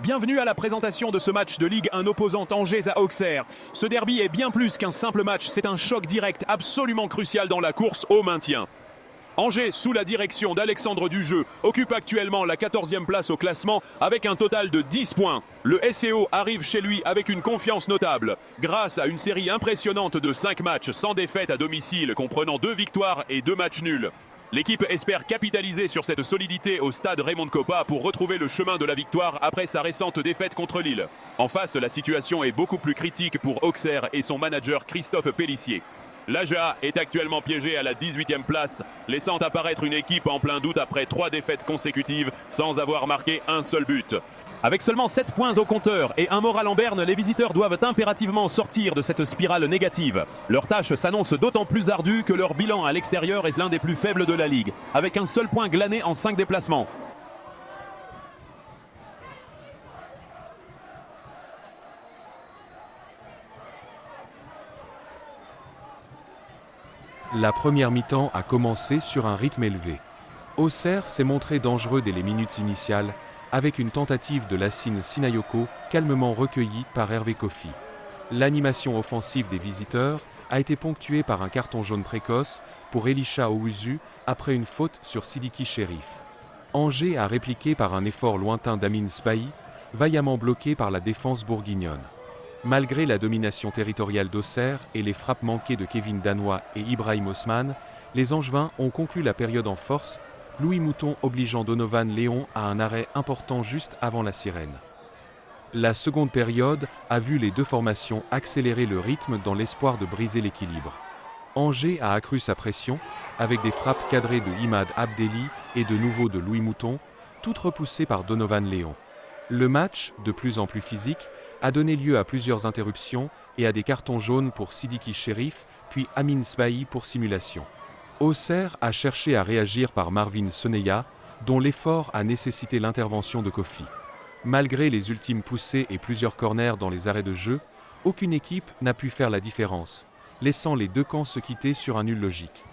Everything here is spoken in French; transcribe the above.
Bienvenue à la présentation de ce match de Ligue 1 opposant Angers à Auxerre. Ce derby est bien plus qu'un simple match, c'est un choc direct absolument crucial dans la course au maintien. Angers, sous la direction d'Alexandre Dujeu, occupe actuellement la 14e place au classement avec un total de 10 points. Le SCO arrive chez lui avec une confiance notable. Grâce à une série impressionnante de 5 matchs sans défaite à domicile comprenant 2 victoires et 2 matchs nuls. L'équipe espère capitaliser sur cette solidité au stade Raymond Kopa pour retrouver le chemin de la victoire après sa récente défaite contre Lille. En face, la situation est beaucoup plus critique pour Auxerre et son manager Christophe Pélissier. L'AJA est actuellement piégé à la 18e place, laissant apparaître une équipe en plein doute après 3 défaites consécutives sans avoir marqué un seul but. Avec seulement 7 points au compteur et un moral en berne, les visiteurs doivent impérativement sortir de cette spirale négative. Leur tâche s'annonce d'autant plus ardue que leur bilan à l'extérieur est l'un des plus faibles de la Ligue, avec un seul point glané en 5 déplacements. La première mi-temps a commencé sur un rythme élevé. Auxerre s'est montré dangereux dès les minutes initiales, avec une tentative de Lassine Sinayoko calmement recueillie par Hervé Kofi. L'animation offensive des visiteurs a été ponctuée par un carton jaune précoce pour Elisha Owusu après une faute sur Sidiki Cherif. Angers a répliqué par un effort lointain d'Amin Sbahi, vaillamment bloqué par la défense bourguignonne. Malgré la domination territoriale d'Auxerre et les frappes manquées de Kevin Danois et Ibrahim Osman, les Angevins ont conclu la période en force, Louis Mouton obligeant Donovan Léon à un arrêt important juste avant la sirène. La seconde période a vu les deux formations accélérer le rythme dans l'espoir de briser l'équilibre. Angers a accru sa pression avec des frappes cadrées de Imad Abdelli et de nouveau de Louis Mouton, toutes repoussées par Donovan Léon. Le match, de plus en plus physique, a donné lieu à plusieurs interruptions et à des cartons jaunes pour Sidiki Cherif, puis Amin Sbahi pour simulation. Auxerre a cherché à réagir par Marvin Soneya, dont l'effort a nécessité l'intervention de Kofi. Malgré les ultimes poussées et plusieurs corners dans les arrêts de jeu, aucune équipe n'a pu faire la différence, laissant les deux camps se quitter sur un nul logique.